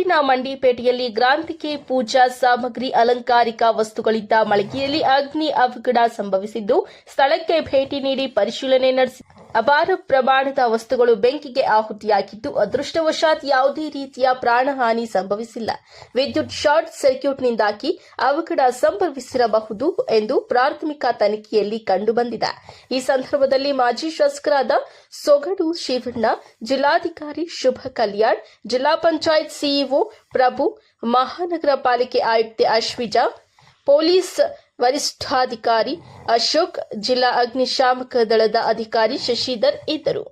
ಊರಿನ ಮಂಡಿಪೇಟೆಯಲ್ಲಿ ಗ್ರಾಂಥಿಕೆ ಪೂಜಾ ಸಾಮಗ್ರಿ ಅಲಂಕಾರಿಕ ವಸ್ತುಗಳಿದ್ದ ಮಳಿಗೆಯಲ್ಲಿ ಅಗ್ನಿ ಅವಘಡ ಸಂಭವಿಸಿದ್ದು, ಸ್ಥಳಕ್ಕೆ ಭೇಟಿ ನೀಡಿ ಪರಿಶೀಲನೆ ನಡೆಸಿ ಅಪಾರ ಪ್ರಮಾಣದ ವಸ್ತುಗಳು ಬೆಂಕಿಗೆ ಆಹುತಿಯಾಗಿದ್ದು, ಅದೃಷ್ಟವಶಾತ್ ಯಾವುದೇ ರೀತಿಯ ಪ್ರಾಣಹಾನಿ ಸಂಭವಿಸಿಲ್ಲ. ವಿದ್ಯುತ್ ಶಾರ್ಟ್ ಸರ್ಕ್ಯೂಟ್ನಿಂದಾಗಿ ಅವಘಡ ಸಂಭವಿಸಿರಬಹುದು ಎಂದು ಪ್ರಾಥಮಿಕ ತನಿಖೆಯಲ್ಲಿ ಕಂಡುಬಂದಿದೆ. ಈ ಸಂದರ್ಭದಲ್ಲಿ ಮಾಜಿ ಶಾಸಕರಾದ ಸೊಗಡು ಶಿವಣ್ಣ, ಜಿಲ್ಲಾಧಿಕಾರಿ ಶುಭ ಕಲ್ಯಾಣ್, ಜಿಲ್ಲಾ ಪಂಚಾಯತ್ ಸಿಇಒ ಪ್ರಭು, ಮಹಾನಗರ ಪಾಲಿಕೆ ಆಯುಕ್ತೆ ಅಶ್ವಿಜಾ, ಪೊಲೀಸ್ ವರಿಷ್ಠಾಧಿಕಾರಿ ಅಶೋಕ್, ಜಿಲ್ಲಾ ಅಗ್ನಿಶಾಮಕ ದಳದ ಅಧಿಕಾರಿ ಶಶಿಧರ್ ಇದ್ದರು.